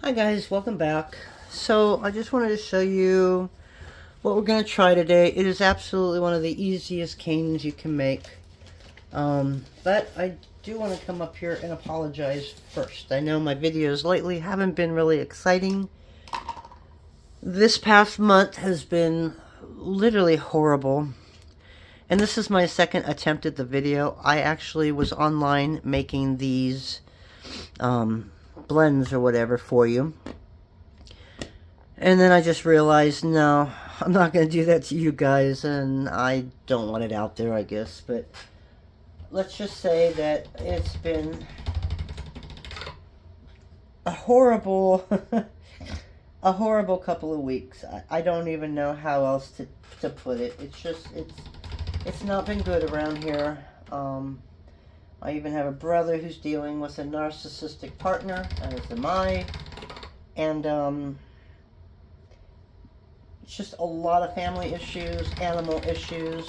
Hi guys, welcome back. So I just wanted to show you what we're going to try today. It is absolutely one of the easiest canes you can make. But I do want to come up here and apologize first. I know my videos lately haven't been really exciting. This past month has been literally horrible. And this is my second attempt at the video. I actually was online making these blends or whatever for you. And then I just realized, no, I'm not going to do that to you guys, and I don't want it out there, I guess. But let's just say that it's been a horrible, a horrible couple of weeks. I don't even know how else to put it. It's not been good around here. I even have a brother who's dealing with a narcissistic partner, as am I. And it's just a lot of family issues, animal issues,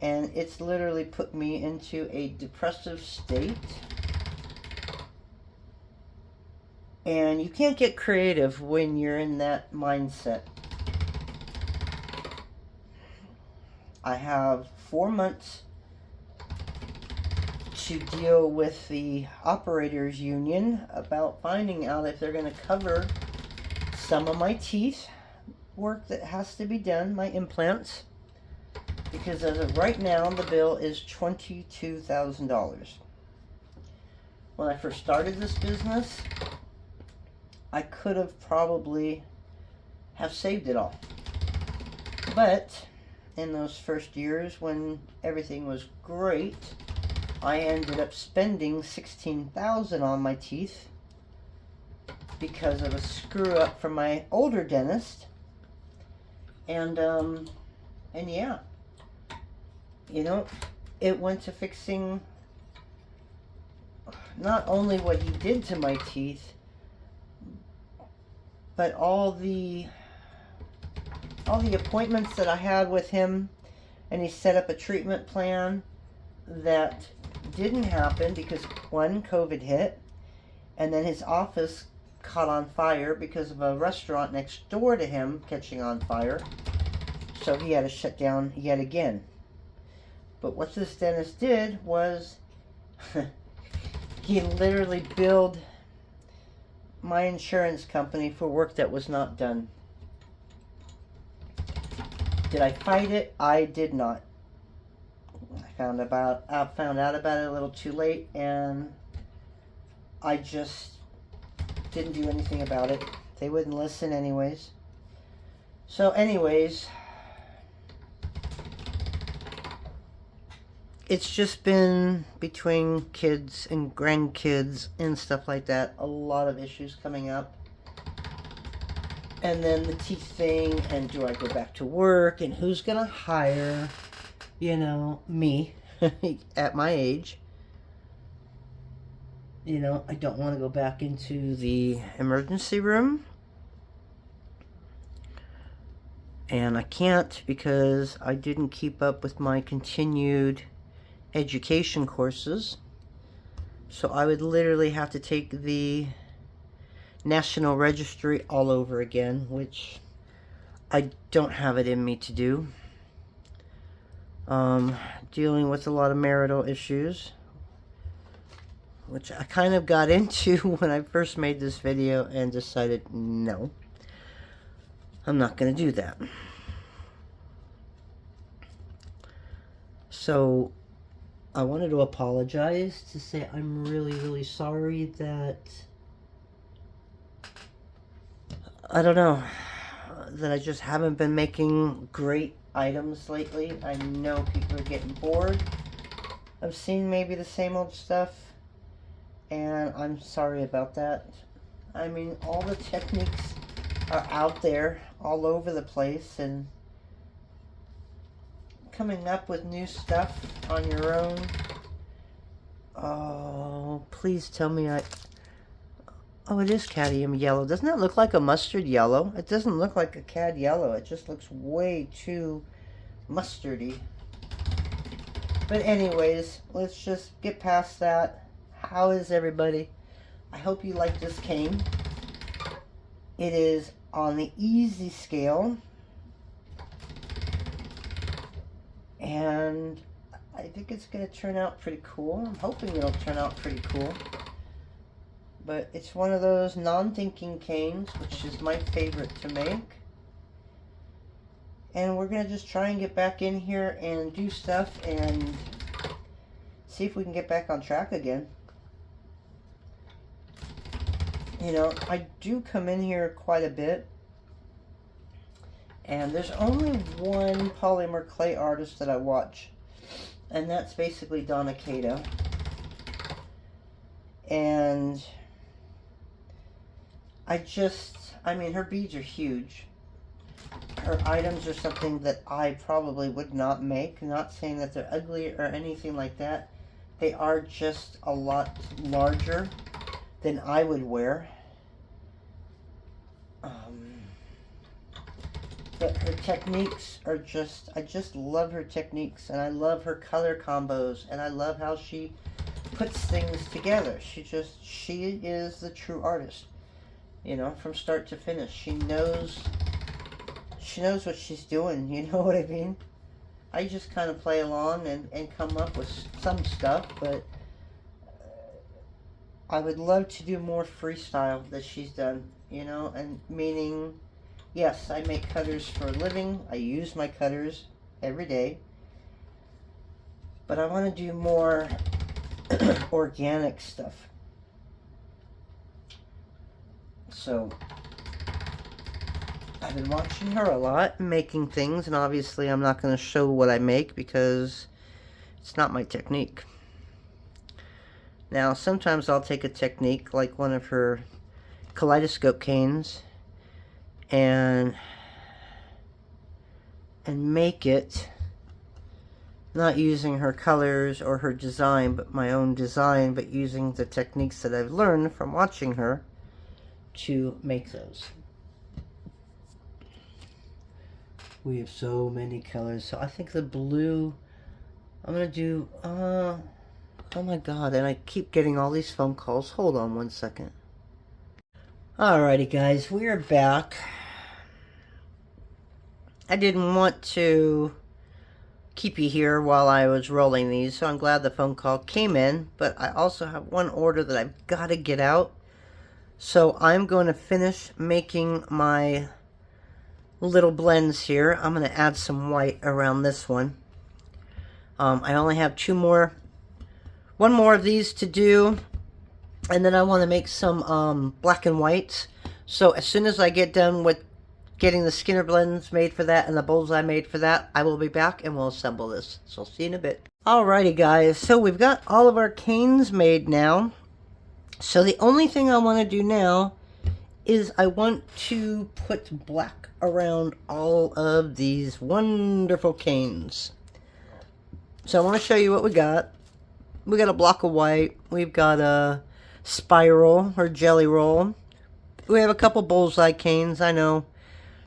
and it's literally put me into a depressive state. And you can't get creative when you're in that mindset. I have 4 months to deal with the operators union about finding out if they're going to cover some of my teeth work that has to be done, my implants, because as of right now the bill is $22,000. When I first started this business, I could have probably have saved it all, but in those first years when everything was great, I ended up spending $16,000 on my teeth because of a screw up from my older dentist. And yeah, you know, it went to fixing not only what he did to my teeth, but all the appointments that I had with him, and he set up a treatment plan that didn't happen because one, COVID hit, and then his office caught on fire because of a restaurant next door to him catching on fire. So he had to shut down yet again. But what this dentist did was he literally billed my insurance company for work that was not done. Did I fight it? I did not. I found out about it a little too late, and I just didn't do anything about it. They wouldn't listen anyways. So anyways, it's just been between kids and grandkids and stuff like that, a lot of issues coming up. And then the teeth thing, and do I go back to work, and who's gonna hire, you know, me at my age. You know, I don't want to go back into the emergency room. And I can't because I didn't keep up with my continued education courses. So I would literally have to take the National Registry all over again, which I don't have it in me to do. Dealing with a lot of marital issues, which I kind of got into when I first made this video and decided, no, I'm not going to do that. So I wanted to apologize, to say I'm really, really sorry that, I don't know, that I just haven't been making great items lately. I know people are getting bored of seeing maybe the same old stuff, and I'm sorry about that. I mean, all the techniques are out there all over the place, and coming up with new stuff on your own. Oh, please tell me oh, it is cadmium yellow. Doesn't that look like a mustard yellow? It doesn't look like a cad yellow. It just looks way too mustardy. But anyways, let's just get past that. How is everybody? I hope you like this cane. It is on the easy scale, and I think it's going to turn out pretty cool. I'm hoping it'll turn out pretty cool. But it's one of those non-thinking canes, which is my favorite to make. And we're going to just try and get back in here and do stuff and see if we can get back on track again. You know, I do come in here quite a bit. And there's only one polymer clay artist that I watch. And that's basically Donna Cato. And I mean, her beads are huge. Her items are something that I probably would not make. Not saying that they're ugly or anything like that. They are just a lot larger than I would wear. But her techniques are just, I just love her techniques, and I love her color combos, and I love how she puts things together. She is the true artist, you know, from start to finish. She knows what she's doing, you know what I mean? I just kind of play along and come up with some stuff, but I would love to do more freestyle that she's done, you know, and meaning, yes, I make cutters for a living. I use my cutters every day, but I want to do more organic stuff. So I've been watching her a lot, making things, and obviously I'm not going to show what I make because it's not my technique. Now, sometimes I'll take a technique like one of her kaleidoscope canes and make it not using her colors or her design, but my own design, but using the techniques that I've learned from watching her to make those. We have so many colors. So I think the blue, I'm going to do, oh my god, and I keep getting all these phone calls. Hold on one second. Alrighty guys, we are back. I didn't want to keep you here while I was rolling these, so I'm glad the phone call came in, but I also have one order that I've got to get out. So I'm going to finish making my little blends here. I'm going to add some white around this one. I only have one more of these to do, and then I want to make some black and whites. So as soon as I get done with getting the Skinner blends made for that and the bullseye made for that, I will be back and we'll assemble this. So I'll see you in a bit. Alrighty guys, so we've got all of our canes made now. So the only thing I want to do now is I want to put black around all of these wonderful canes. So I want to show you what we got. We got a block of white. We've got a spiral or jelly roll. We have a couple bullseye canes. I know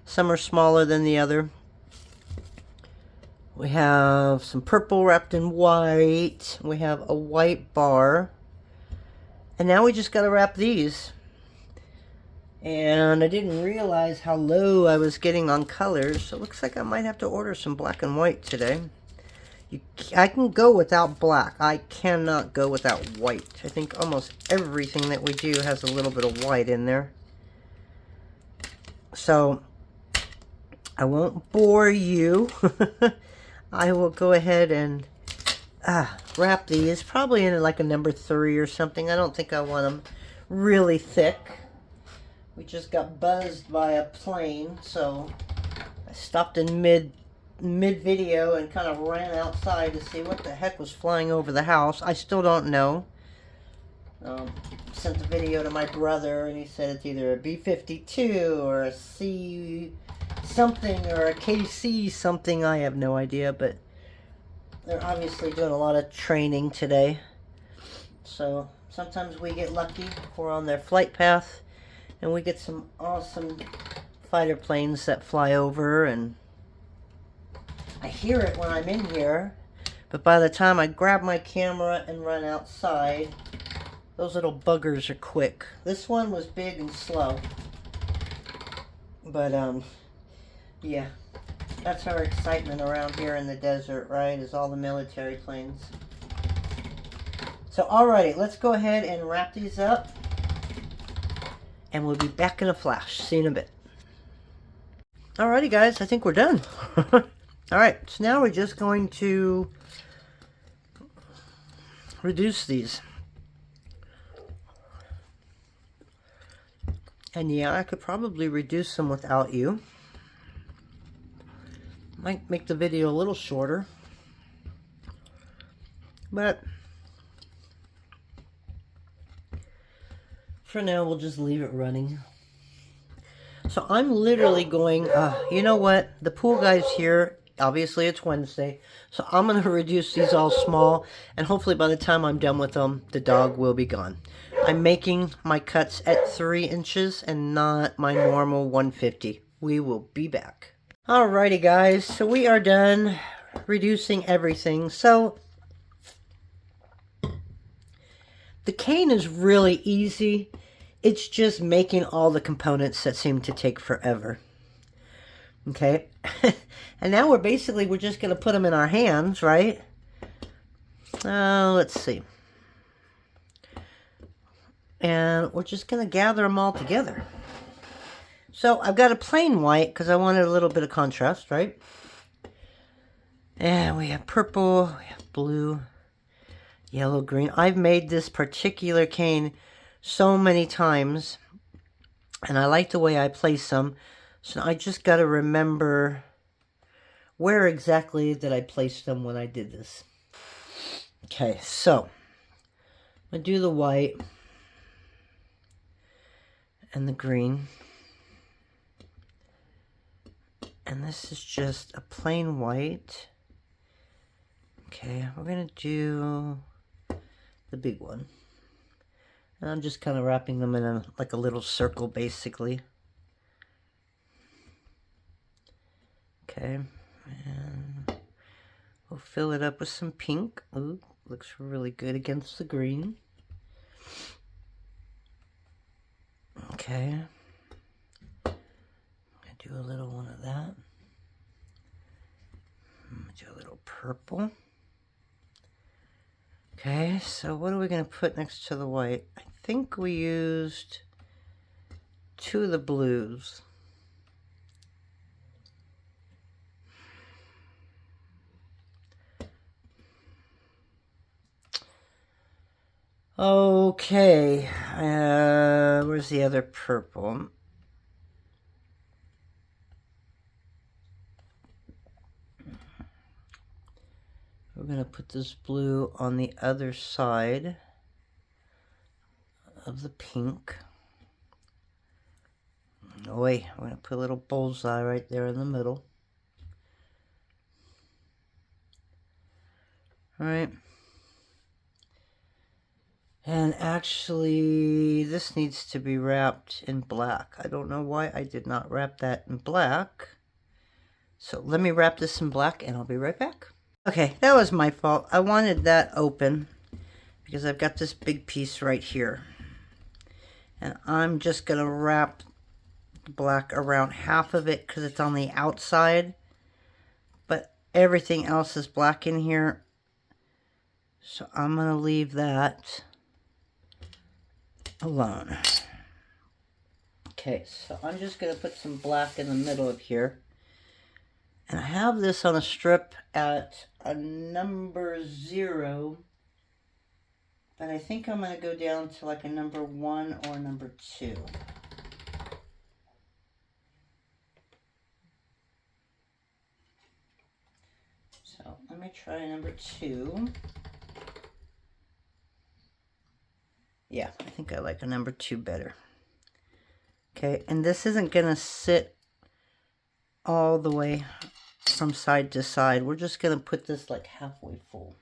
some are smaller than the other. We have some purple wrapped in white. We have a white bar. And now we just got to wrap these. And I didn't realize how low I was getting on colors. So it looks like I might have to order some black and white today. I can go without black. I cannot go without white. I think almost everything that we do has a little bit of white in there. So I won't bore you. I will go ahead and wrap these, probably in like a number 3 or something. I don't think I want them really thick. We just got buzzed by a plane, so I stopped in mid video and kind of ran outside to see what the heck was flying over the house. I still don't know. Sent the video to my brother, and he said it's either a B-52 or a C something or a KC something. I have no idea, but they're obviously doing a lot of training today. So sometimes we get lucky if we're on their flight path and we get some awesome fighter planes that fly over, and I hear it when I'm in here, but by the time I grab my camera and run outside, those little buggers are quick. This one was big and slow. But yeah, that's our excitement around here in the desert, right? Is all the military planes. So alrighty, let's go ahead and wrap these up, and we'll be back in a flash. See you in a bit. Alrighty guys, I think we're done. Alright, so now we're just going to reduce these. And yeah, I could probably reduce them without you. Might make the video a little shorter. But for now, we'll just leave it running. So I'm literally going, you know what? The pool guy's here. Obviously, it's Wednesday. So I'm going to reduce these all small. And hopefully by the time I'm done with them, the dog will be gone. I'm making my cuts at 3 inches and not my normal 150. We will be back. Alrighty guys, so we are done reducing everything. So the cane is really easy. It's just making all the components that seem to take forever. Okay, and now we're just going to put them in our hands, right? Let's see. And we're just going to gather them all together. So I've got a plain white because I wanted a little bit of contrast, right? And we have purple, we have blue, yellow, green. I've made this particular cane so many times, and I like the way I place them. So I just got to remember where exactly that I placed them when I did this. Okay, so I'm going to do the white and the green. And this is just a plain white. Okay, we're going to do the big one. And I'm just kind of wrapping them in like a little circle, basically. Okay, and we'll fill it up with some pink. Ooh, looks really good against the green. Okay. Do a little one of that. Do a little purple. Okay, so what are we going to put next to the white? I think we used 2 of the blues. Okay, where's the other purple? We're going to put this blue on the other side of the pink. Oh wait, we're going to put a little bullseye right there in the middle. Alright. And actually, this needs to be wrapped in black. I don't know why I did not wrap that in black. So let me wrap this in black and I'll be right back. Okay, that was my fault. I wanted that open because I've got this big piece right here. And I'm just going to wrap the black around half of it because it's on the outside. But everything else is black in here. So I'm going to leave that alone. Okay, so I'm just going to put some black in the middle of here. And I have this on a strip at a number 0. But I think I'm going to go down to like a number 1 or number 2. So let me try number 2. Yeah, I think I like a number 2 better. Okay, and this isn't going to sit all the way from side to side. We're just going to put this like halfway full.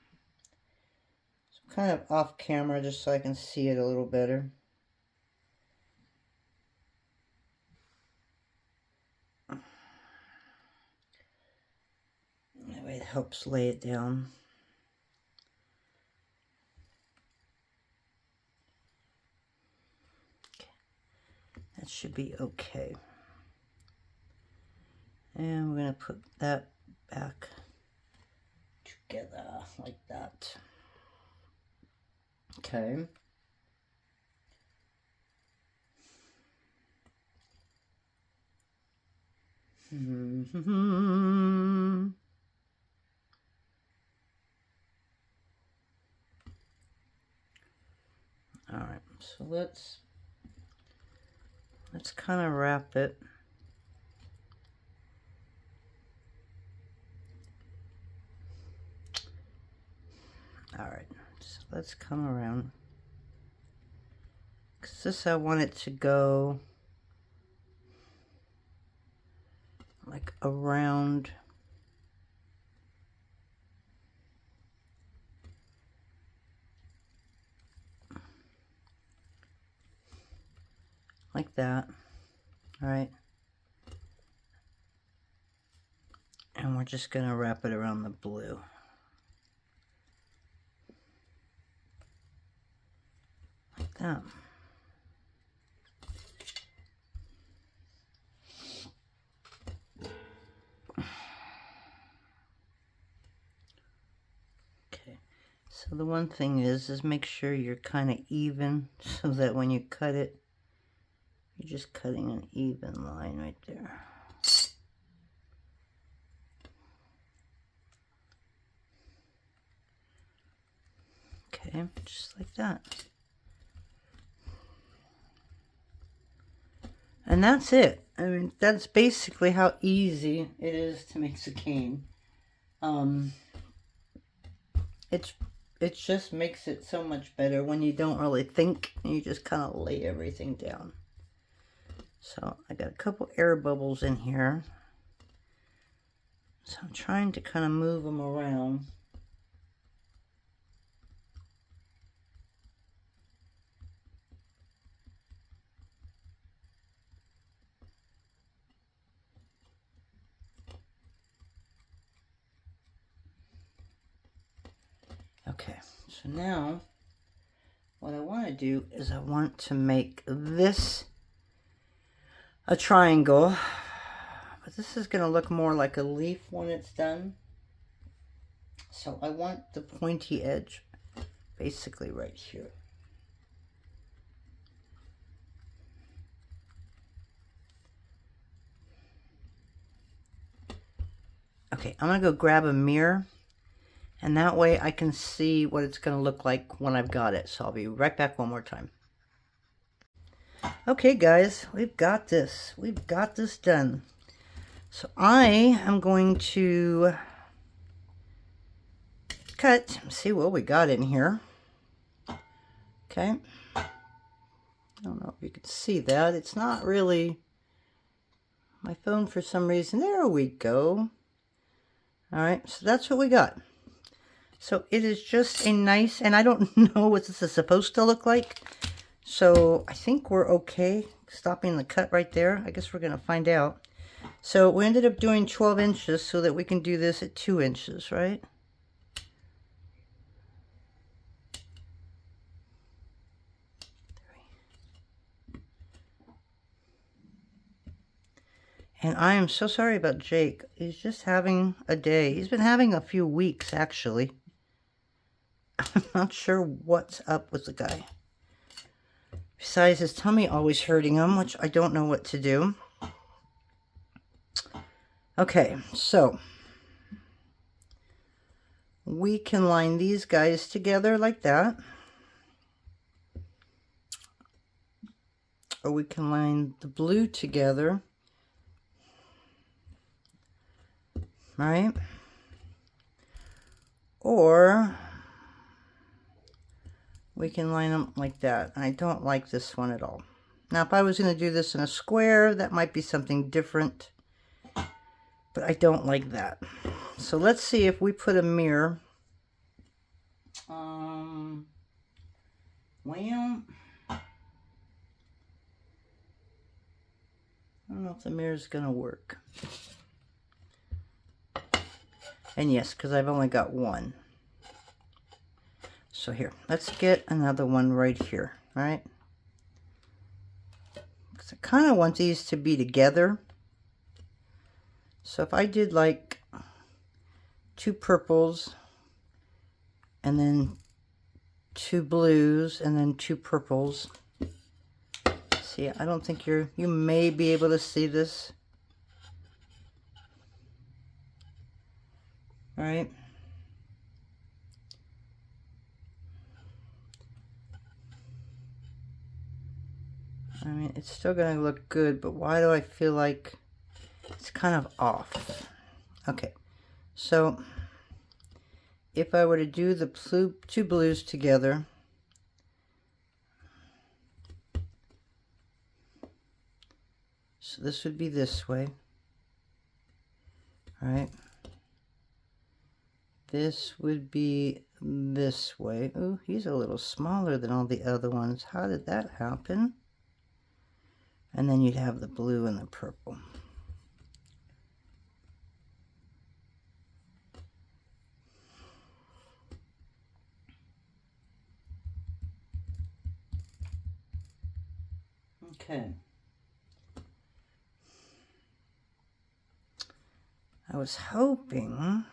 So I'm kind of off camera just so I can see it a little better. That way it helps lay it down. Okay. That should be okay. And we're going to put that back together like that. Okay. All right, so let's kind of wrap it. All right, so let's come around. Because this, I want it to go like around. Like that. All right. And we're just going to wrap it around the blue. Like that. Okay. So the one thing is make sure you're kind of even so that when you cut it, you're just cutting an even line right there. Okay, just like that. And that's it. I mean, that's basically how easy it is to make a cane. It just makes it so much better when you don't really think and you just kind of lay everything down. So I got a couple air bubbles in here. So I'm trying to kind of move them around. Okay, so now what I want to do is I want to make this a triangle, but this is going to look more like a leaf when it's done. So I want the pointy edge basically right here. Okay, I'm going to go grab a mirror, and that way I can see what it's going to look like when I've got it. So I'll be right back one more time. Okay guys, we've got this. We've got this done. So I am going to cut, see what we got in here. Okay. I don't know if you can see that. It's not really my phone for some reason. There we go. All right, so that's what we got. So it is just a nice, and I don't know what this is supposed to look like. So I think we're okay stopping the cut right there. I guess we're going to find out. So we ended up doing 12 inches so that we can do this at 2 inches, right? And I am so sorry about Jake. He's just having a day. He's been having a few weeks, actually. I'm not sure what's up with the guy. Besides his tummy always hurting him, which I don't know what to do. Okay, so we can line these guys together like that. Or we can line the blue together. Right? Or we can line them like that. I don't like this one at all. Now, if I was going to do this in a square, that might be something different. But I don't like that. So let's see if we put a mirror. Well, I don't know if the mirror is going to work. And yes, because I've only got one. So here, let's get another one right here, all right? Because I kind of want these to be together. So if I did like 2 purples and then 2 blues and then 2 purples. See, I don't think you may be able to see this. All right. I mean, it's still going to look good, but why do I feel like it's kind of off? Okay, so if I were to do the 2 blues together, so this would be this way, all right? This would be this way. Ooh, he's a little smaller than all the other ones. How did that happen? And then you'd have the blue and the purple. Okay. I was hoping...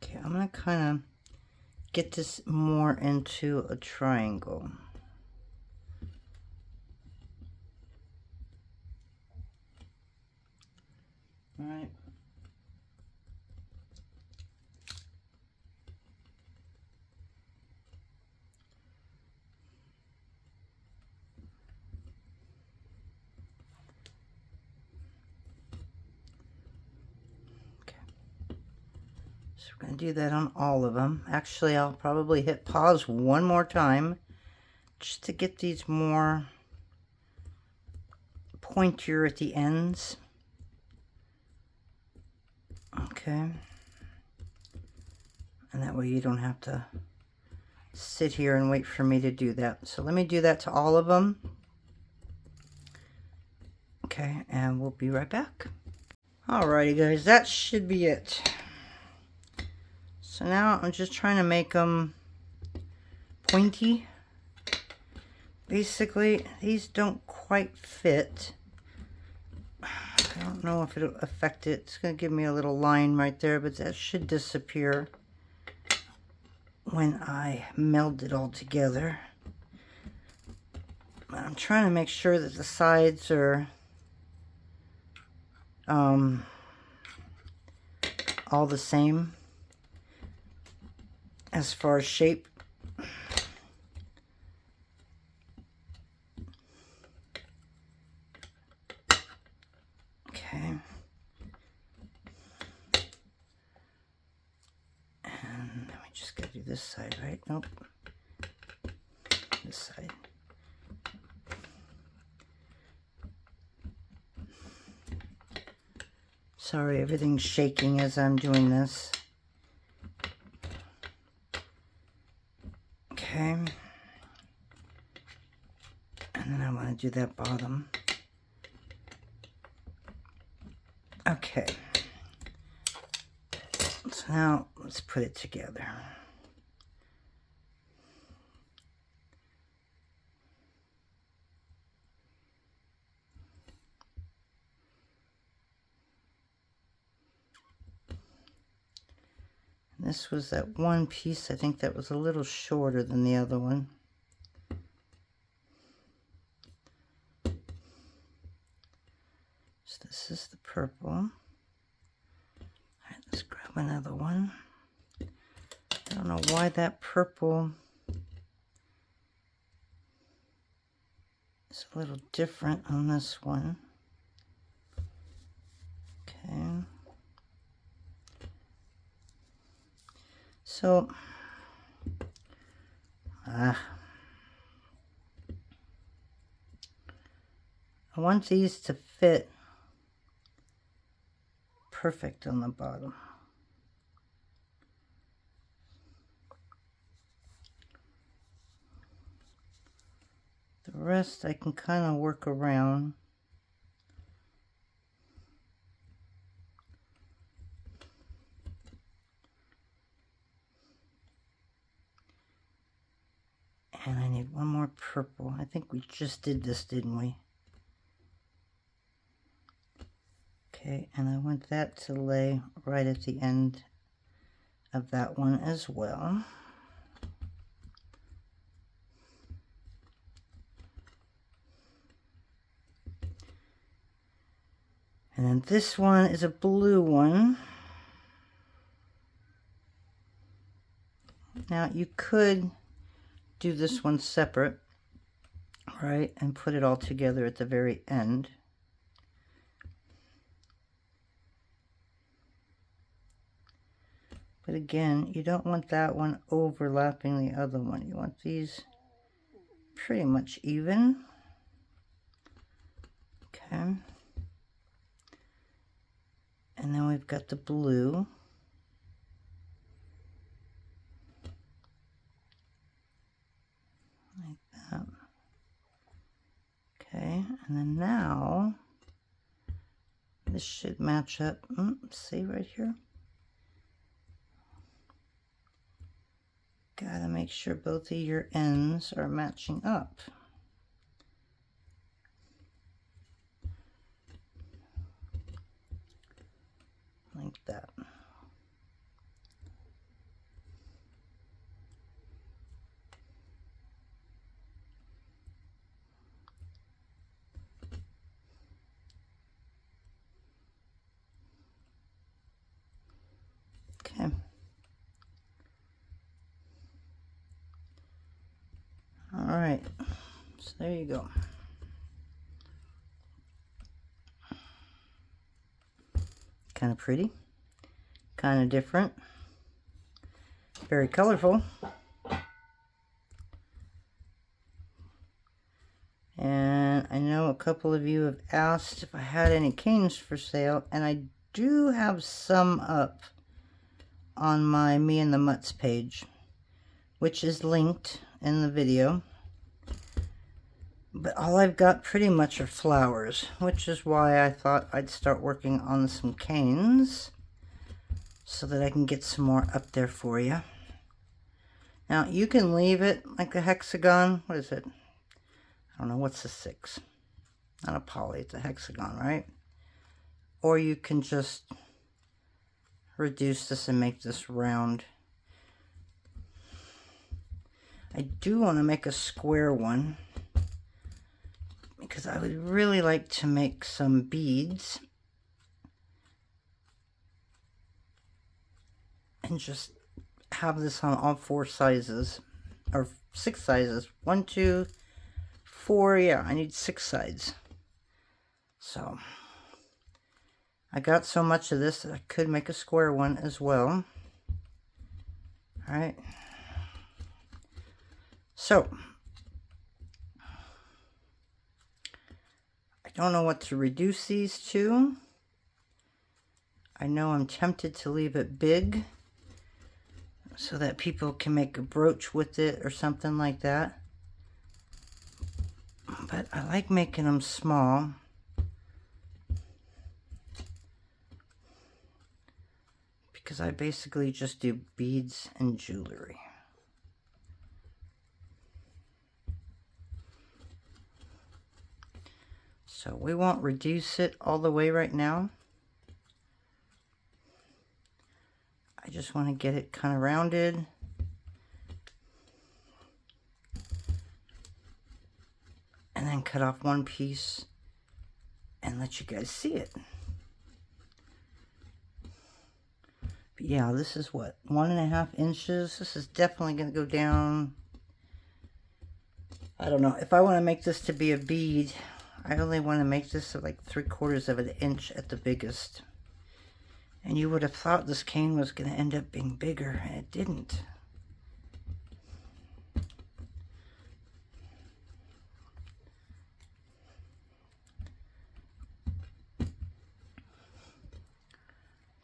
Okay, I'm going to kind of get this more into a triangle. All right. So we're going to do that on all of them. Actually, I'll probably hit pause one more time just to get these more pointier at the ends. Okay. And that way you don't have to sit here and wait for me to do that. So let me do that to all of them. Okay, and we'll be right back. Alrighty guys, that should be it. So now I'm just trying to make them pointy. Basically, these don't quite fit. I don't know if it'll affect it. It's going to give me a little line right there, but that should disappear when I meld it all together. I'm trying to make sure that the sides are all the same as far as shape. Okay. And let me just gotta do this side, right? Nope. This side. Sorry, everything's shaking as I'm doing this. Okay. And then I want to do that bottom. Okay. So now let's put it together. This was that one piece, I think that was a little shorter than the other one. So this is the purple. All right, let's grab another one. I don't know why that purple is a little different on this one. Okay. So, I want these to fit perfect on the bottom. The rest I can kind of work around. And I need one more purple. I think we just did this, didn't we? Okay, and I want that to lay right at the end of that one as well. And then this one is a blue one. Now you could do this one separate, right, and put it all together at the very end. But again, you don't want that one overlapping the other one. You want these pretty much even. Okay. And then we've got the blue. Like that. Okay, and then now, this should match up. See right here? Gotta make sure both of your ends are matching up. Like that. Okay. All right, so there you go. Kind of pretty, kind of different, very colorful. And I know a couple of you have asked if I had any canes for sale, and I do have some up on my Me and the Mutts page, which is linked in the video. But all I've got pretty much are flowers, which is why I thought I'd start working on some canes so that I can get some more up there for you. Now, you can leave it like a hexagon. What is it? I don't know. What's the 6? Not a poly. It's a hexagon, right? Or you can just reduce this and make this round. I do want to make a square one, because I would really like to make some beads and just have this on all 4 sizes, or 6 sizes. 1, 2, 4, yeah, I need 6 sides. So I got so much of this that I could make a square one as well. All right. So I don't know what to reduce these to. I know I'm tempted to leave it big so that people can make a brooch with it or something like that. But I like making them small. Because I basically just do beads and jewelry. So we won't reduce it all the way right now. I just want to get it kind of rounded. And then cut off one piece and let you guys see it. But yeah, this is what, 1.5 inches. This is definitely going to go down. I don't know. If I want to make this to be a bead, I only want to make this at like 3/4 of an inch at the biggest. And you would have thought this cane was going to end up being bigger, and it didn't.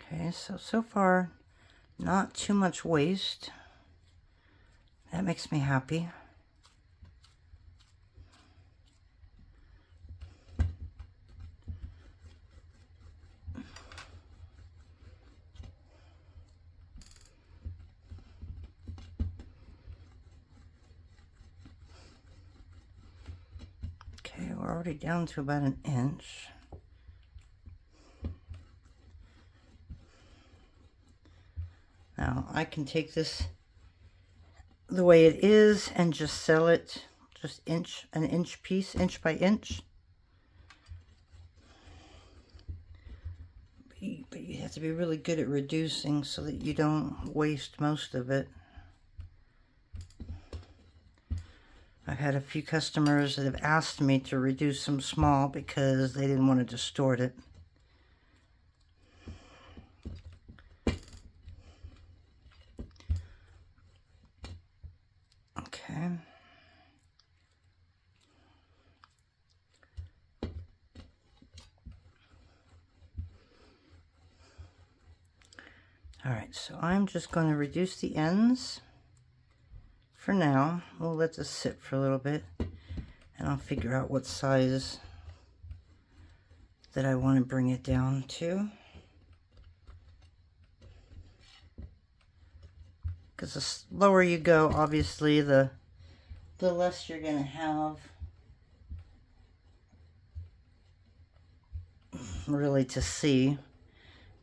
Okay, so far, not too much waste. That makes me happy. Okay, we're already down to about 1 inch. Now I can take this the way it is and just sell it just an inch piece, inch by inch. But you have to be really good at reducing so that you don't waste most of it. I've had a few customers that have asked me to reduce them small because they didn't want to distort it. Okay. All right, so I'm just going to reduce the ends for now. We'll let this sit for a little bit, and I'll figure out what size that I want to bring it down to. Because the lower you go, obviously, the less you're going to have really to see.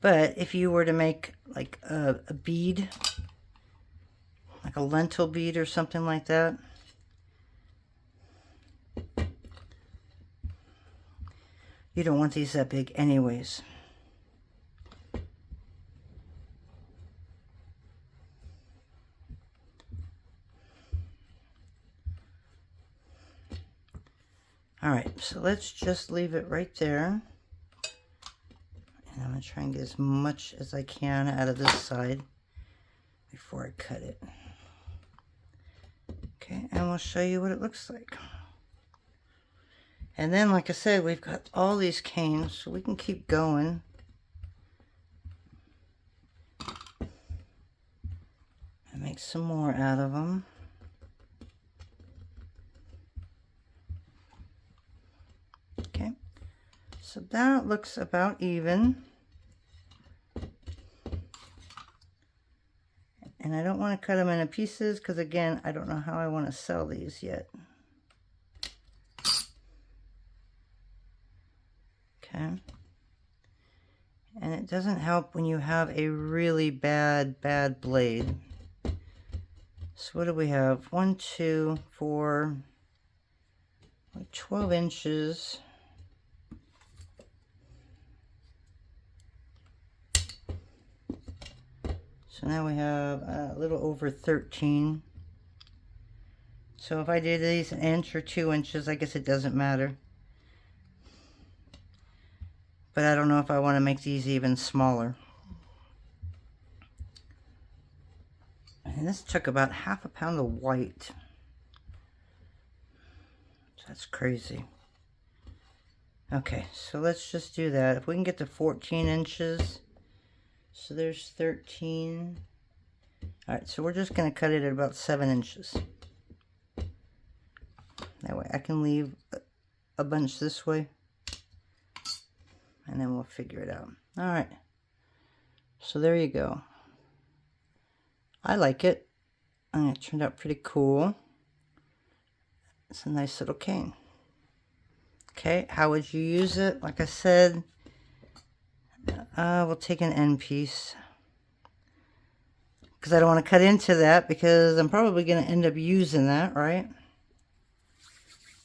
But if you were to make like a bead, like a lentil bead or something like that, you don't want these that big anyways. All right, so let's just leave it right there. And I'm going to try and get as much as I can out of this side before I cut it. Okay, and we'll show you what it looks like. And then, like I said, we've got all these canes, so we can keep going. And make some more out of them. Okay, so that looks about even. And I don't want to cut them into pieces because, again, I don't know how I want to sell these yet. Okay. And it doesn't help when you have a really bad blade. So what do we have? 1, 2, 4, like 12 inches. So now we have a little over 13. So if I did these an inch or 2 inches, I guess it doesn't matter. But I don't know if I want to make these even smaller. And this took about half a pound of white. So that's crazy. Okay, so let's just do that. If we can get to 14 inches. So there's 13. All right, so we're just going to cut it at about 7 inches. That way I can leave a bunch this way. And then we'll figure it out. All right. So there you go. I like it. And it turned out pretty cool. It's a nice little cane. Okay, how would you use it? Like I said, we'll take an end piece. Because I don't want to cut into that because I'm probably going to end up using that, right?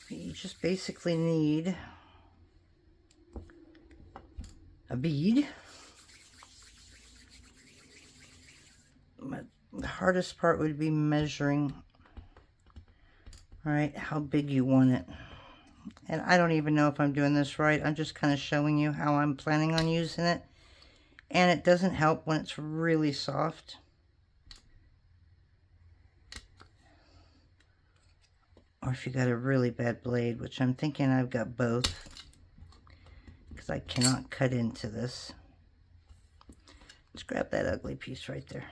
You just basically need a bead. But the hardest part would be measuring, right, how big you want it. And I don't even know if I'm doing this right. I'm just kind of showing you how I'm planning on using it. And it doesn't help when it's really soft. Or if you got a really bad blade, which I'm thinking I've got both. Because I cannot cut into this. Let's grab that ugly piece right there.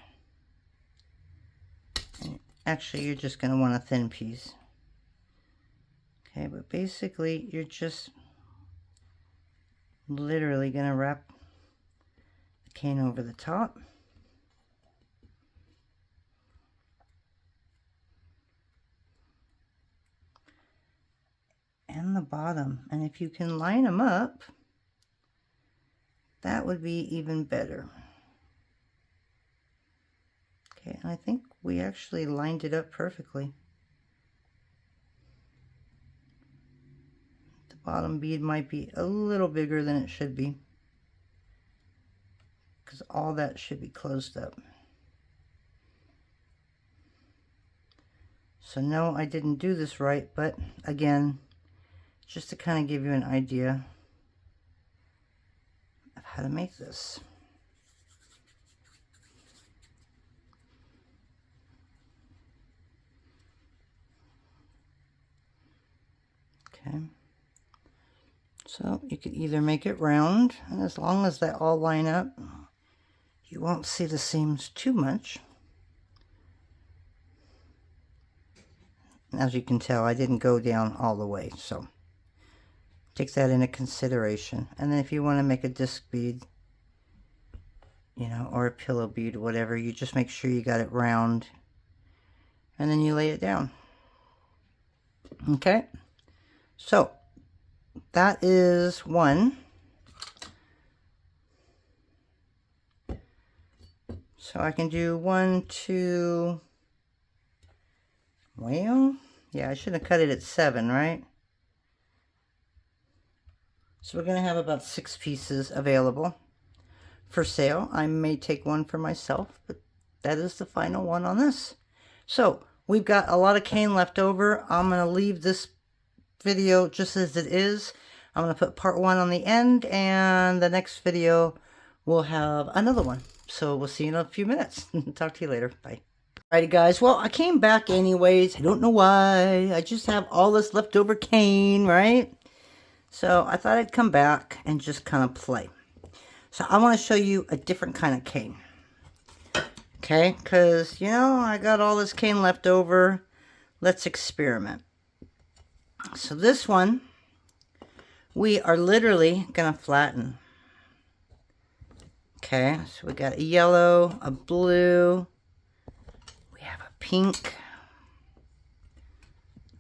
And actually, you're just going to want a thin piece. Okay, but basically, you're just literally going to wrap the cane over the top. And the bottom. And if you can line them up, that would be even better. Okay, I think we actually lined it up perfectly. The bottom bead might be a little bigger than it should be, because all that should be closed up. So no, I didn't do this right, but again, just to kind of give you an idea of how to make this. Okay, so you could either make it round, and as long as they all line up, you won't see the seams too much. As you can tell, I didn't go down all the way, so take that into consideration. And then if you want to make a disc bead, you know, or a pillow bead, whatever, you just make sure you got it round, and then you lay it down. Okay, so that is one. So I can do 1, 2, well, yeah, I should have cut it at 7, right? So we're going to have about 6 pieces available for sale. I may take one for myself, but that is the final one on this. So we've got a lot of cane left over. I'm going to leave this video just as it is. I'm going to put part 1 on the end, and the next video we'll have another one. So we'll see you in a few minutes. Talk to you later. Bye. Alrighty guys, well, I came back anyways. I don't know why. I just have all this leftover cane, right? So I thought I'd come back and just kind of play. So I want to show you a different kind of cane. Okay, because, you know, I got all this cane left over. Let's experiment. So this one, we are literally going to flatten. Okay, so we got a yellow, a blue, we have a pink.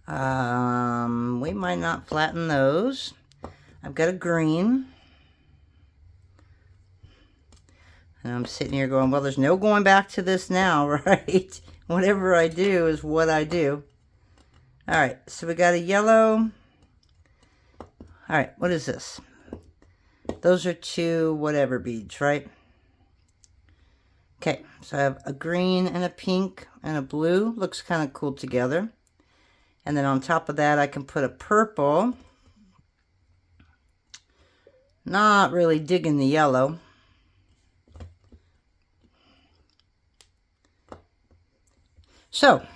We might not flatten those. I've got a green. And I'm sitting here going, well, there's no going back to this now, right? Whatever I do is what I do. All right, so we got a yellow. All right, what is this? Those are 2 whatever beads, right? Okay, so I have a green and a pink and a blue. Looks kind of cool together. And then on top of that, I can put a purple. Not really digging the yellow. So,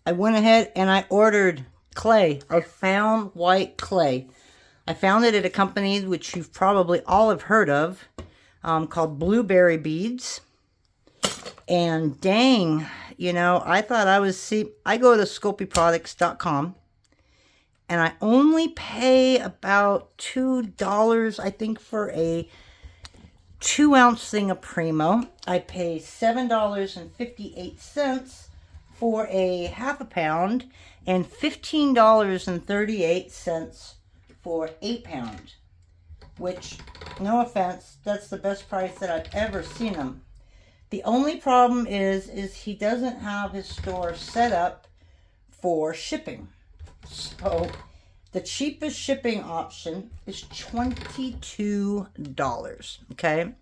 I went ahead and I ordered clay. I found white clay. I found it at a company which you've probably all have heard of, called Blueberry Beads. And dang, you know, I thought I was, I go to sculpeyproducts.com and I only pay about $2, I think, for a 2-ounce thing of Primo. I pay $7.58 for a half a pound and $15.38 for 8 pound, which, no offense, that's the best price that I've ever seen them. The only problem is he doesn't have his store set up for shipping. So the cheapest shipping option is $22, okay?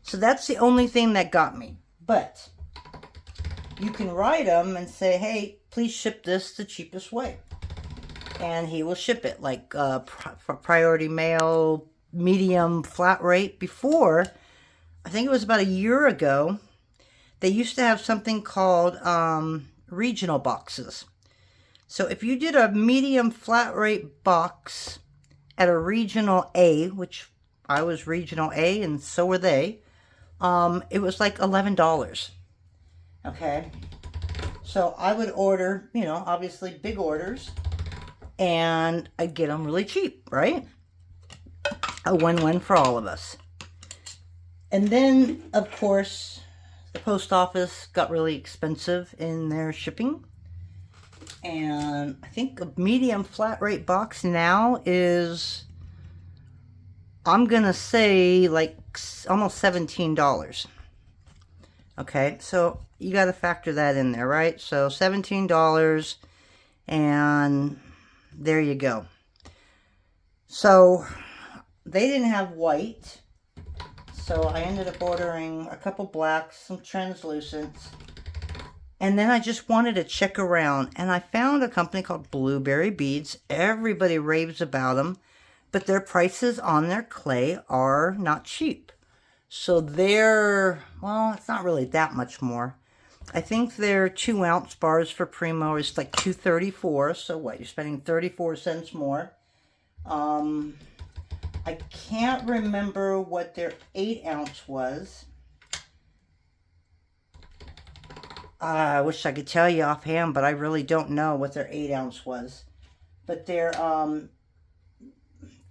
So that's the only thing that got me. But you can write him and say, hey, please ship this the cheapest way. And he will ship it, like for priority mail, medium, flat rate. Before, I think it was about a year ago, they used to have something called regional boxes. So if you did a medium flat rate box at a regional A, which I was regional A and so were they, it was like $11. Okay. So I would order, you know, obviously big orders, and I'd get them really cheap, right? A win-win for all of us. And then, of course, the post office got really expensive in their shipping. And I think a medium flat rate box now is, I'm going to say, like almost $17. Okay, so you got to factor that in there, right? So $17, and there you go. So they didn't have white, so I ended up ordering a couple blacks, some translucents, and then I just wanted to check around, and I found a company called Blueberry Beads. Everybody raves about them, but their prices on their clay are not cheap. So they're, well, it's not really that much more. I think their 2-ounce bars for Primo is like $2.34. So what, you're spending 34 cents more. I can't remember what their 8-ounce was. I wish I could tell you offhand, but I really don't know what their 8-ounce was. But their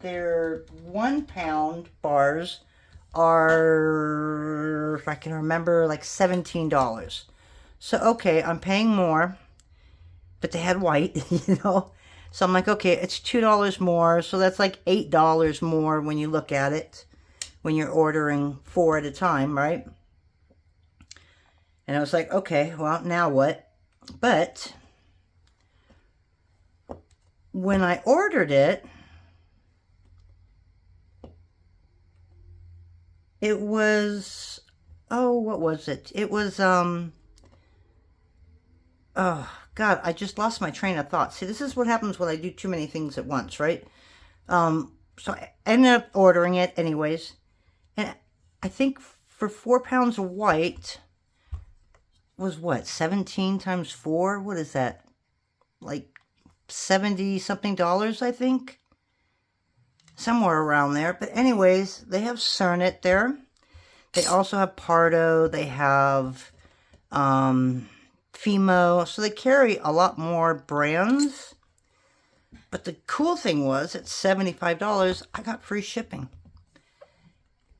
1-pound bars are, if I can remember, like $17. So, okay, I'm paying more, but they had white, you know. So I'm like, okay, it's $2 more. So that's like $8 more when you look at it, when you're ordering 4 at a time, right? And I was like, okay, well, now what? But when I ordered it, it was, oh, what was it? It was, oh, God, I just lost my train of thought. See, this is what happens when I do too many things at once, right? So I ended up ordering it anyways. And I think for 4 pounds of white was what, 17 times 4? What is that? Like 70 something dollars, I think. Somewhere around there. But anyways, they have Cernet there. They also have Pardo. They have Fimo. So they carry a lot more brands. But the cool thing was, at $75, I got free shipping.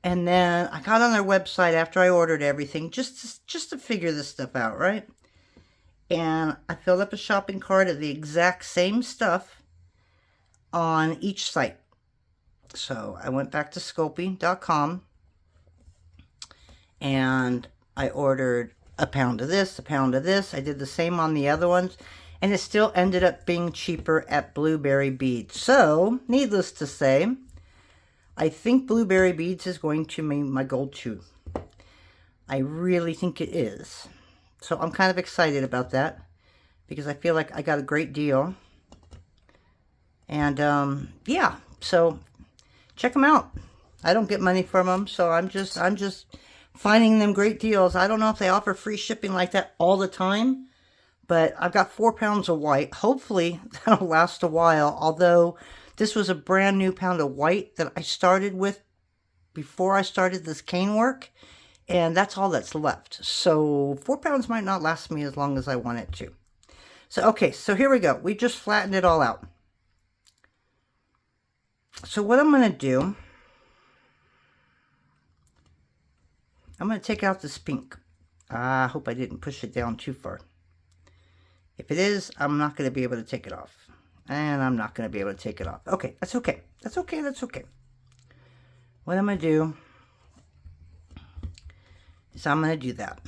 And then I got on their website after I ordered everything, just to figure this stuff out, right? And I filled up a shopping cart of the exact same stuff on each site. So I went back to Sculpey.com and I ordered a pound of this, a pound of this. I did the same on the other ones, and it still ended up being cheaper at Blueberry Beads. So, needless to say, I think Blueberry Beads is going to be my go-to. I really think it is. So I'm kind of excited about that because I feel like I got a great deal. And yeah, so check them out. I don't get money from them, so I'm just finding them great deals. I don't know if they offer free shipping like that all the time, but I've got 4 pounds of white. Hopefully that'll last a while, although this was a brand new pound of white that I started with before I started this cane work, and that's all that's left. So 4 pounds might not last me as long as I want it to. So, okay, so here we go. We just flattened it all out. So what I'm going to do, I'm going to take out this pink. I hope I didn't push it down too far. If it is, I'm not going to be able to take it off. And I'm not going to be able to take it off. Okay, that's okay. That's okay, that's okay. What I'm going to do is I'm going to do that.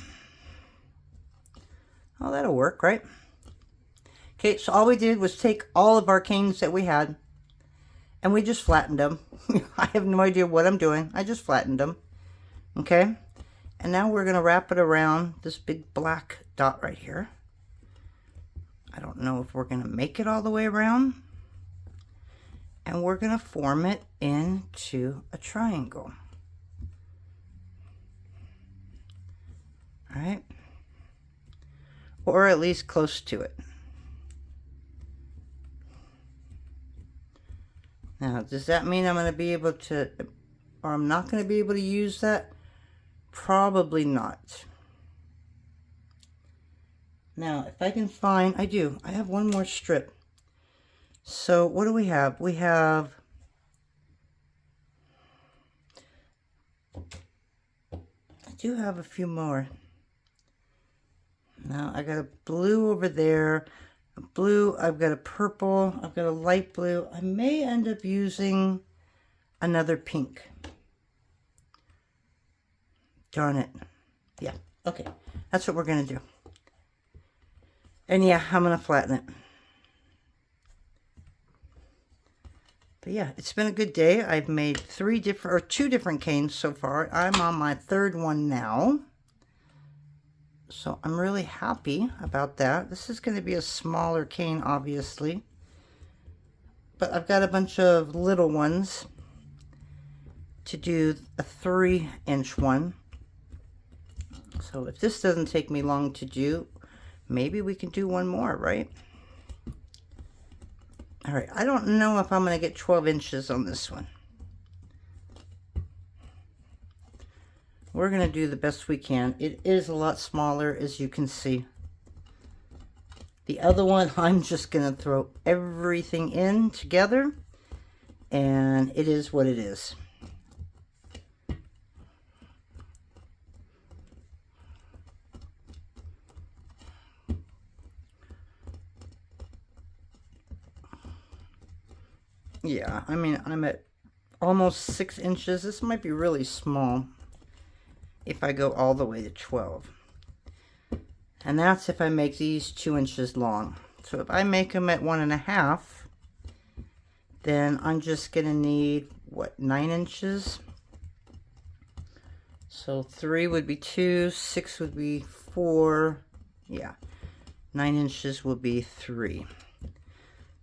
Oh, that'll work, right? Okay, so all we did was take all of our canes that we had, and we just flattened them. I have no idea what I'm doing. I just flattened them. Okay? And now we're going to wrap it around this big black dot right here. I don't know if we're going to make it all the way around. And we're going to form it into a triangle. Alright? Or at least close to it. Now, does that mean I'm going to be able to, or I'm not going to be able to use that? Probably not. Now, if I can find, I have one more strip. So, what do we have? We have, I do have a few more. Now, I got a blue over there, a blue, I've got a purple, I've got a light blue. I may end up using another pink. Darn it. Yeah, okay. That's what we're going to do. And yeah, I'm going to flatten it. But yeah, it's been a good day. I've made two different canes so far. I'm on my third one now. So I'm really happy about that. This is going to be a smaller cane, obviously. But I've got a bunch of little ones to do a 3-inch one. So if this doesn't take me long to do, maybe we can do one more, right? All right, I don't know if I'm going to get 12 inches on this one. We're going to do the best we can. It is a lot smaller, as you can see. The other one, I'm just going to throw everything in together, and it is what it is. Yeah, I mean, I'm at almost 6 inches. This might be really small if I go all the way to 12. And that's if I make these 2 inches long. So if I make them at 1.5, then I'm just going to need, what, 9 inches? So 3 would be 2, 6 would be 4. Yeah, 9 inches will be 3.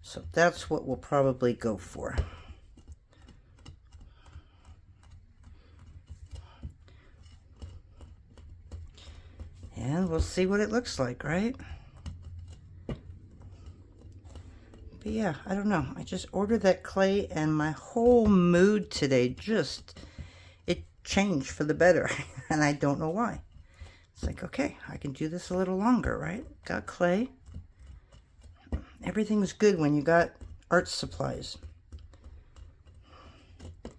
So that's what we'll probably go for. And we'll see what it looks like, right? But yeah, I don't know. I just ordered that clay and my whole mood today it changed for the better. And I don't know why. It's like, okay, I can do this a little longer, right? Got clay. Everything's good when you got art supplies. I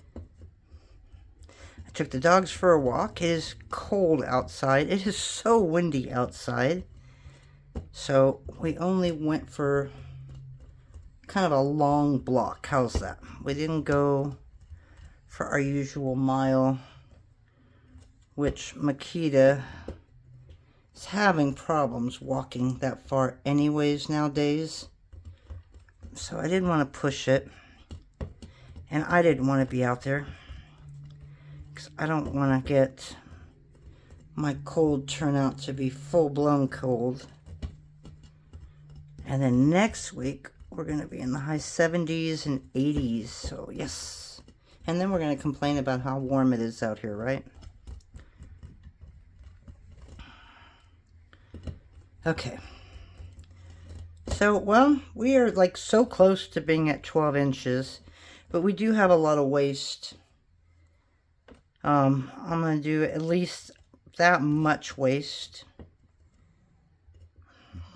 took the dogs for a walk. It is cold outside. It is so windy outside. So we only went for kind of a long block. How's that? We didn't go for our usual mile, which Makita is having problems walking that far anyways nowadays. So I didn't want to push it, and I didn't want to be out there because I don't want to get my cold turn out to be full-blown cold. And then next week we're going to be in the high 70s and 80s, so yes. And then we're going to complain about how warm it is out here, right? Okay. So, well, we are like so close to being at 12 inches, but we do have a lot of waste. I'm going to do at least that much waste.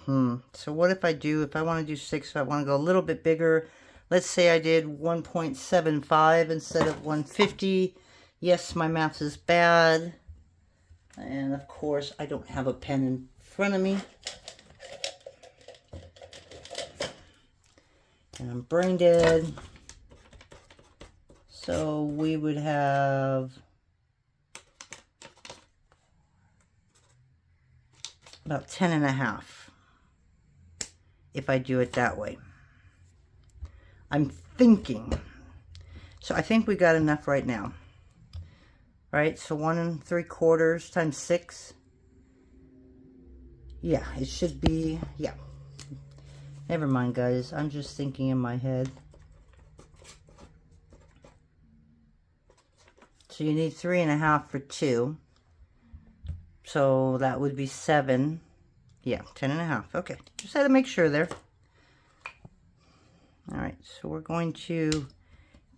So what if I want to do 6, if I want to go a little bit bigger, let's say I did 1.75 instead of 150. Yes, my math is bad. And of course, I don't have a pen in front of me. And I'm brain dead. So we would have about 10.5 if I do it that way. I'm thinking. So I think we got enough right now. Right? So 1 3/4 times 6. Yeah, it should be, yeah. Never mind, guys. I'm just thinking in my head. So you need 3.5 for 2. So that would be 7. Yeah, 10.5. Okay, just had to make sure there. All right, so we're going to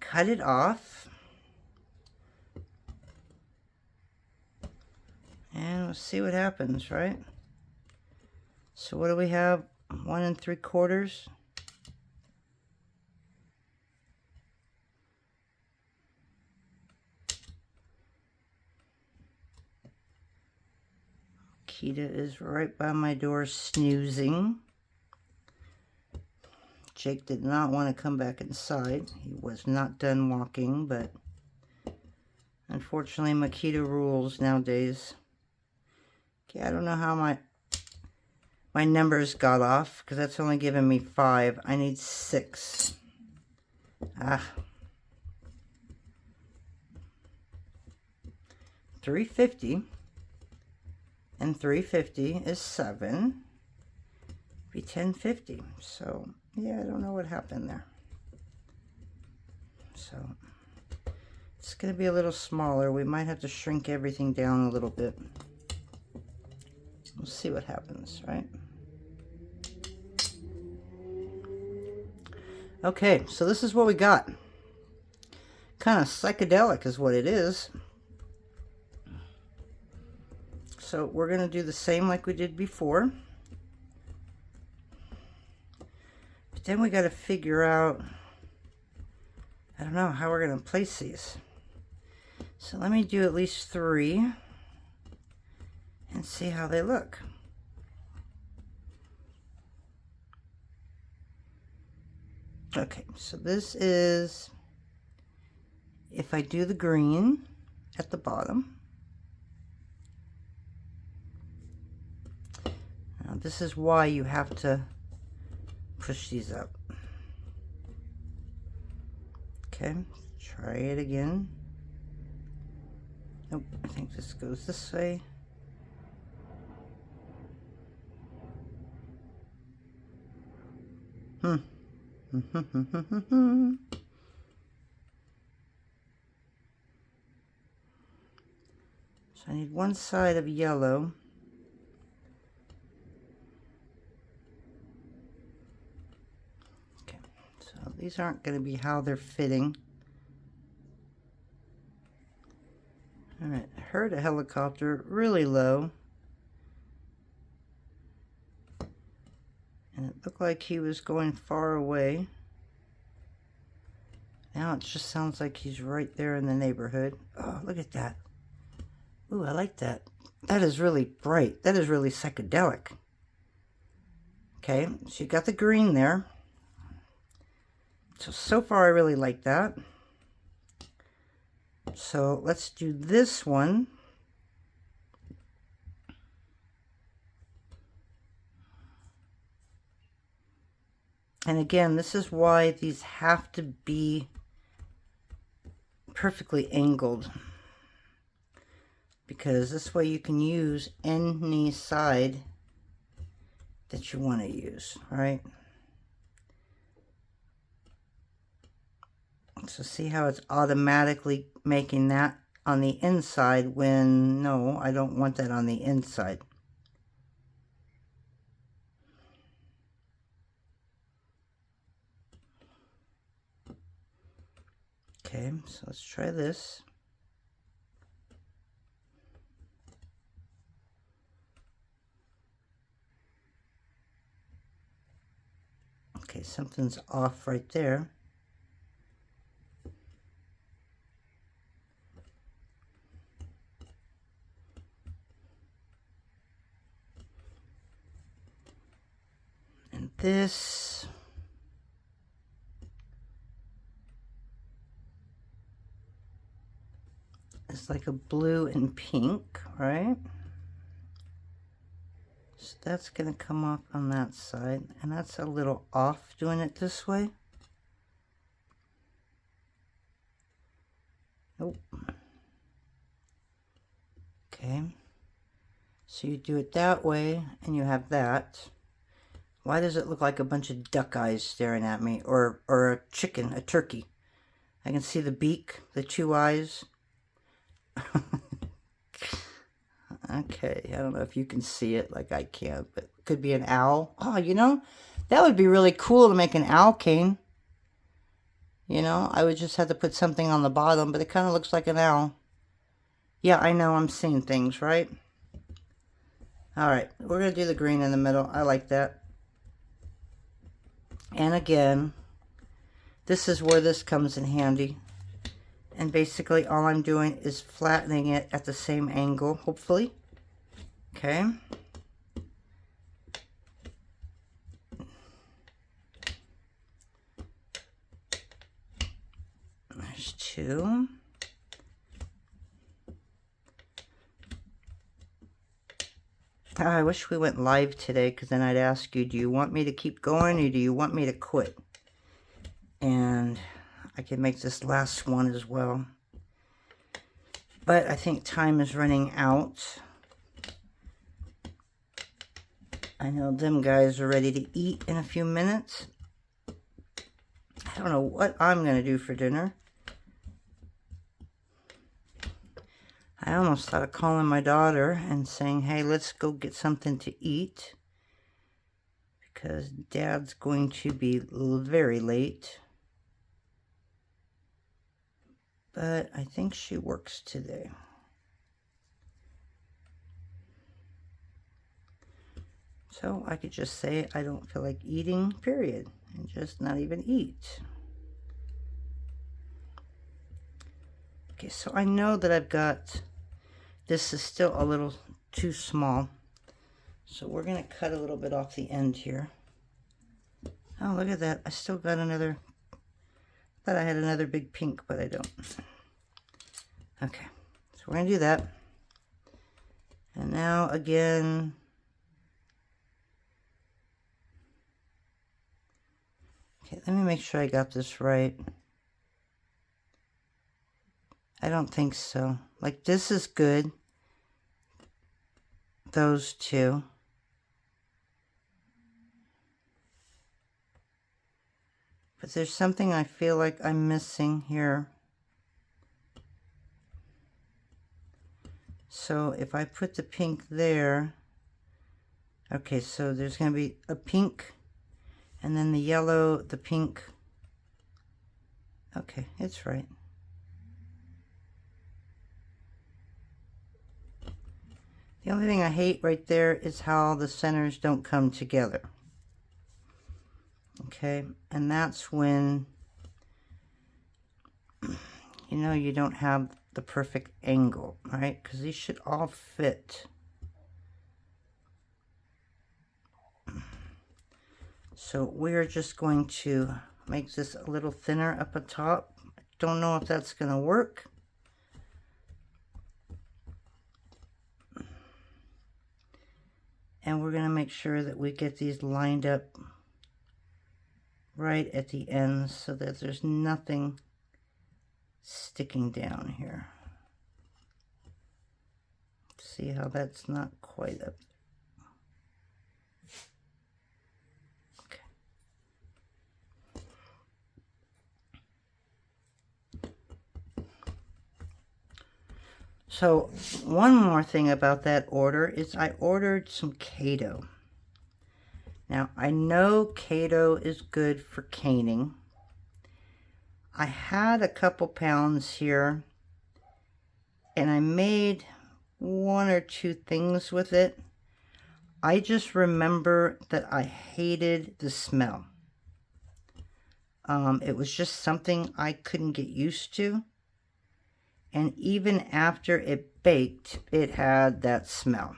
cut it off. And we'll see what happens, right? So what do we have? 1 3/4. Kita is right by my door snoozing. Jake did not want to come back inside. He was not done walking, but unfortunately Makita rules nowadays. Okay, I don't know how my numbers got off, because that's only giving me 5. I need 6. 350 and 350 is 7. Be 1050. So yeah, I don't know what happened there. So it's going to be a little smaller. We might have to shrink everything down a little bit. We'll see what happens, right? Okay, so this is what we got. Kind of psychedelic is what it is. So we're going to do the same like we did before. But then we got to figure out, I don't know, how we're going to place these. So let me do at least 3 and see how they look. Okay, so this is, if I do the green at the bottom. Now this is why you have to push these up. Okay, try it again. Nope, I think this goes this way. So I need one side of yellow. Okay, so these aren't going to be how they're fitting. All right, I heard a helicopter really low. And it looked like he was going far away. Now it just sounds like he's right there in the neighborhood. Oh, look at that. Ooh, I like that. That is really bright. That is really psychedelic. Okay, so you got the green there. So far I really like that. So let's do this one. And again, this is why these have to be perfectly angled, because this way you can use any side that you want to use, right? So see how it's automatically making that on the inside when, no, I don't want that on the inside. Okay, so let's try this. Okay, something's off right there. And this, it's like a blue and pink, right? So that's going to come off on that side, and that's a little off doing it this way. Nope. Okay. So you do it that way, and you have that. Why does it look like a bunch of duck eyes staring at me? Or a chicken, a turkey. I can see the beak, the 2 eyes. Okay, I don't know if you can see it like I can, but it could be an owl. Oh, you know, that would be really cool to make an owl cane. You know, I would just have to put something on the bottom, but it kind of looks like an owl. Yeah, I know, I'm seeing things, right? Alright, we're going to do the green in the middle. I like that. And again, this is where this comes in handy. And basically all I'm doing is flattening it at the same angle, hopefully. Okay. There's 2. I wish we went live today, because then I'd ask you, do you want me to keep going or do you want me to quit? And I could make this last one as well. But I think time is running out. I know them guys are ready to eat in a few minutes. I don't know what I'm going to do for dinner. I almost thought of calling my daughter and saying, hey, let's go get something to eat, because Dad's going to be very late. But I think she works today. So I could just say I don't feel like eating, period, and just not even eat. Okay, so I know that I've got, this is still a little too small. So we're going to cut a little bit off the end here. Oh, look at that. I still got another, thought I had another big pink, but I don't. Okay, so we're going to do that. And now again, okay, let me make sure I got this right. I don't think so. Like, this is good. Those two. But there's something I feel like I'm missing here. So if I put the pink there, okay, so there's going to be a pink, and then the yellow, the pink. Okay, it's right. The only thing I hate right there is how the centers don't come together. Okay, and that's when, you know, you don't have the perfect angle, right? Because these should all fit. So we're just going to make this a little thinner up at top. Don't know if that's going to work. And we're going to make sure that we get these lined up right at the ends so that there's nothing sticking down here. See how that's not quite up. Okay. So one more thing about that order is I ordered some Kato. Now I know Kato is good for caning. I had a couple pounds here and I made 1 or 2 things with it. I just remember that I hated the smell. It was just something I couldn't get used to. And even after it baked, it had that smell.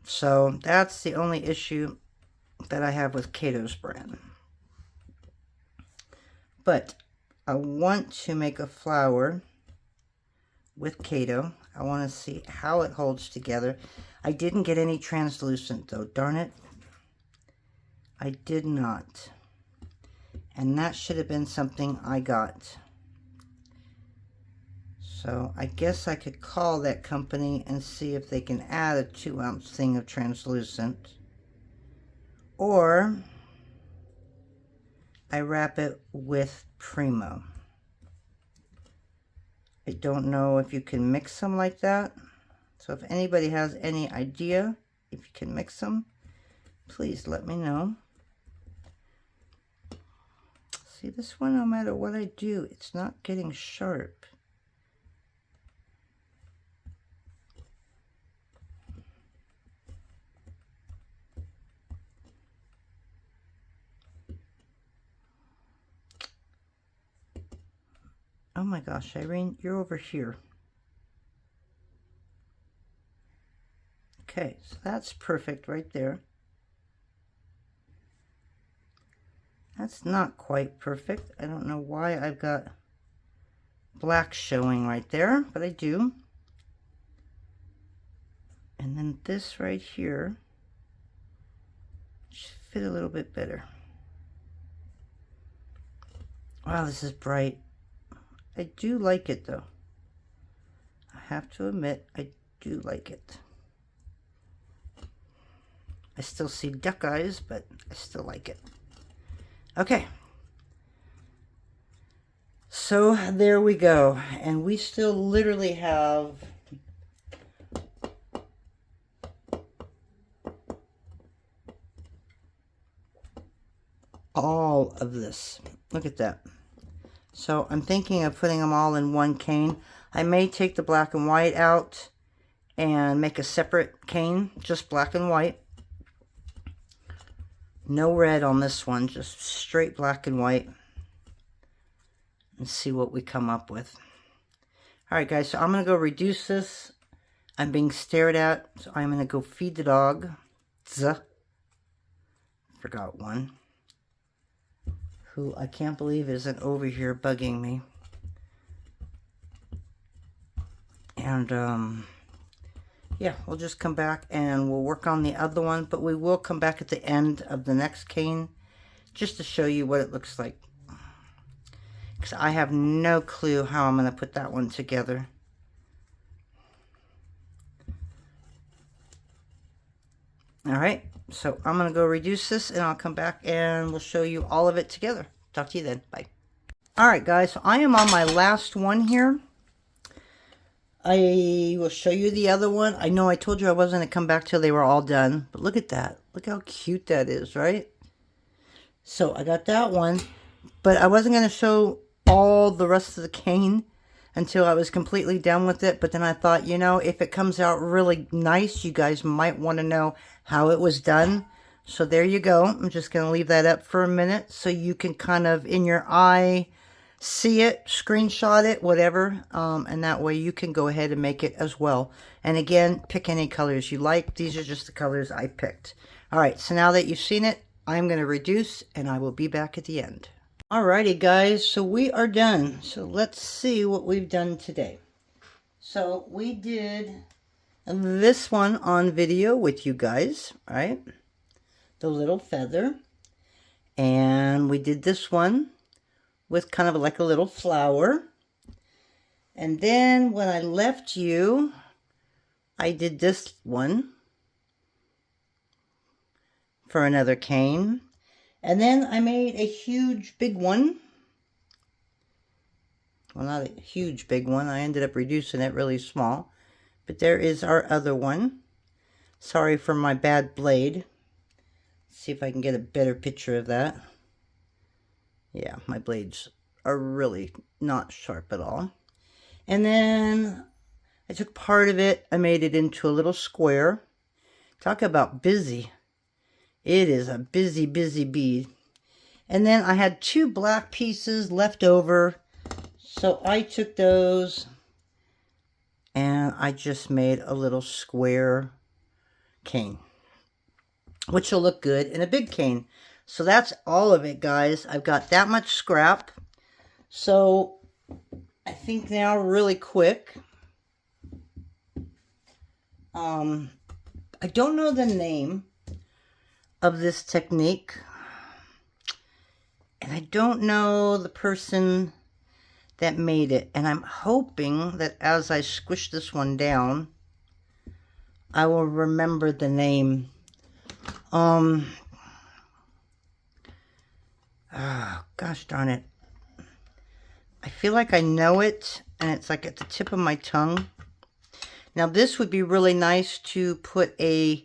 So that's the only issue that I have with Kato's brand. But I want to make a flower with Kato. I want to see how it holds together. I didn't get any translucent though, darn it. I did not. And that should have been something I got. So I guess I could call that company and see if they can add a 2-ounce thing of translucent. Or I wrap it with Primo. I don't know if you can mix them like that. So if anybody has any idea if you can mix them, please let me know. See, this one, no matter what I do, it's not getting sharp. Oh my gosh, Irene, you're over here. Okay, so that's perfect right there. That's not quite perfect. I don't know why I've got black showing right there, but I do. And then this right here should fit a little bit better. Wow, this is bright. I do like it though. I have to admit, I do like it. I still see duck eyes, but I still like it. Okay. So there we go. And we still literally have all of this. Look at that. So I'm thinking of putting them all in one cane. I may take the black and white out and make a separate cane, just black and white. No red on this one, just straight black and white. And see what we come up with. Alright guys, so I'm going to go reduce this. I'm being stared at, so I'm going to go feed the dog. Forgot one. Who I can't believe isn't over here bugging me. And yeah, we'll just come back and we'll work on the other one, but we will come back at the end of the next cane just to show you what it looks like. Because I have no clue how I'm going to put that one together. Alright, so I'm going to go reduce this and I'll come back and we'll show you all of it together. Talk to you then. Bye. Alright guys, so I am on my last one here. I will show you the other one. I know I told you I wasn't going to come back till they were all done. But look at that. Look how cute that is, right? So I got that one. But I wasn't going to show all the rest of the cane until I was completely done with it. But then I thought, you know, if it comes out really nice, you guys might want to know how it was done. So there you go. I'm just going to leave that up for a minute so you can kind of in your eye see it, screenshot it, whatever, and that way you can go ahead and make it as well. And again, pick any colors you like. These are just the colors I picked. Alright, so now that you've seen it, I'm going to reduce and I will be back at the end. Alrighty guys, so we are done. So let's see what we've done today. So we did this one on video with you guys, right? The little feather. And we did this one with kind of like a little flower. And then when I left you, I did this one for another cane. And then I made a huge big one. Well, not a huge big one. I ended up reducing it really small. But there is our other one. Sorry for my bad blade. Let's see if I can get a better picture of that. Yeah, my blades are really not sharp at all. And then I took part of it. I made it into a little square. Talk about busy. It is a busy, busy bead. And then I had 2 black pieces left over. So I took those and I just made a little square cane, which will look good in a big cane. So that's all of it, guys. I've got that much scrap. So I think now really quick. I don't know the name of this technique. And I don't know the person that made it. And I'm hoping that as I squish this one down, I will remember the name. Oh, gosh darn it. I feel like I know it, and it's like at the tip of my tongue. Now, this would be really nice to put a,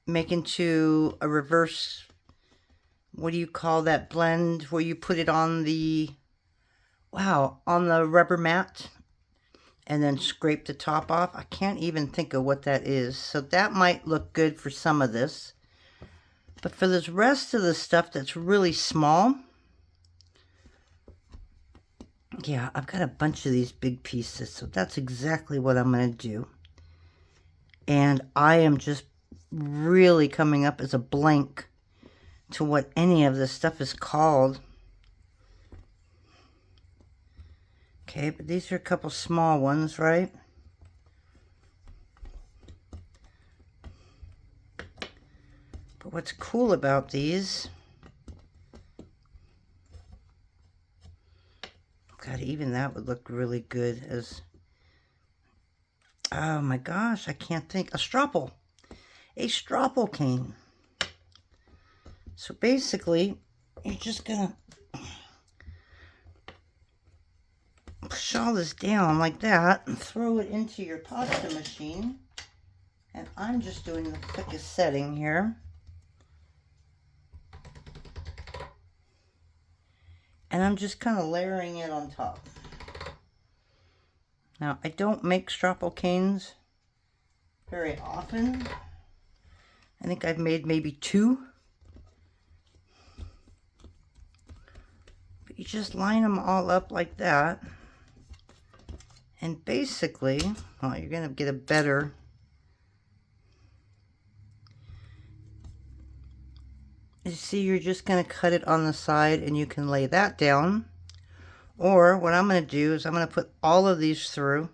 make into a reverse, what do you call that blend, where you put it on the, wow, on the rubber mat, and then scrape the top off. I can't even think of what that is. So that might look good for some of this. But for this rest of the stuff that's really small, yeah, I've got a bunch of these big pieces. So that's exactly what I'm going to do. And I am just really coming up as a blank to what any of this stuff is called. Okay, but these are a couple small ones, right? But what's cool about these, God, even that would look really good as, oh my gosh, I can't think, a stropple cane. So basically, you're just gonna push all this down like that and throw it into your pasta machine. And I'm just doing the thickest setting here. And I'm just kind of layering it on top. Now, I don't make stropple canes very often. I think I've made maybe 2. But you just line them all up like that. And basically, well, you're going to get a better... You see, you're just going to cut it on the side and you can lay that down. Or what I'm going to do is I'm going to put all of these through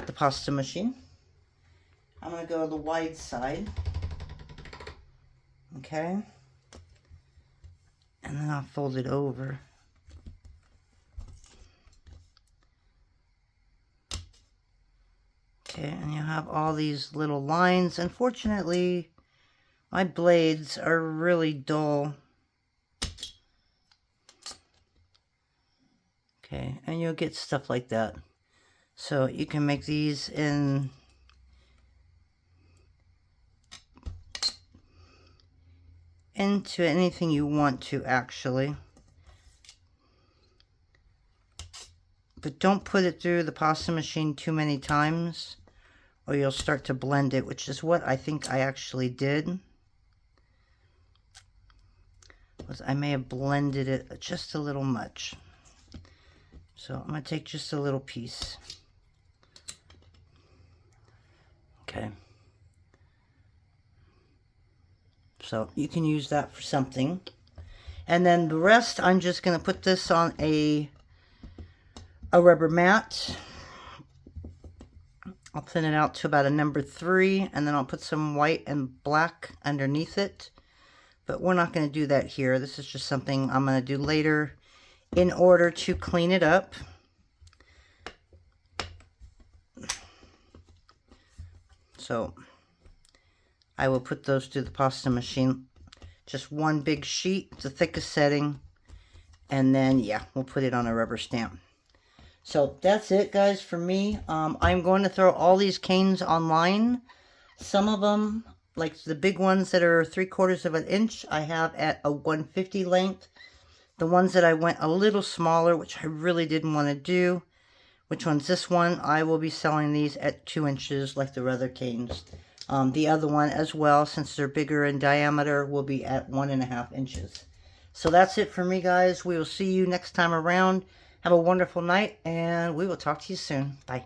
the pasta machine. I'm going to go to the wide side. Okay. And then I'll fold it over. Okay, and you have all these little lines. Unfortunately, my blades are really dull. Okay, and you'll get stuff like that. So you can make these into anything you want to, actually. But don't put it through the pasta machine too many times, or you'll start to blend it, which is what I think I actually did. I may have blended it just a little much. So I'm going to take just a little piece. Okay. So you can use that for something. And then the rest, I'm just going to put this on a rubber mat. I'll thin it out to about a number 3, and then I'll put some white and black underneath it. But we're not going to do that here. This is just something I'm going to do later in order to clean it up. So I will put those through the pasta machine. Just one big sheet, the thickest setting. And then, yeah, we'll put it on a rubber stamp. So that's it, guys, for me. I'm going to throw all these canes online. Some of them, like the big ones that are 3/4 of an inch, I have at a 150 length. The ones that I went a little smaller, which I really didn't want to do, which one's this one, I will be selling these at 2 inches like the other canes. The other one as well, since they're bigger in diameter, will be at 1.5 inches. So that's it for me, guys. We will see you next time around. Have a wonderful night, and we will talk to you soon. Bye.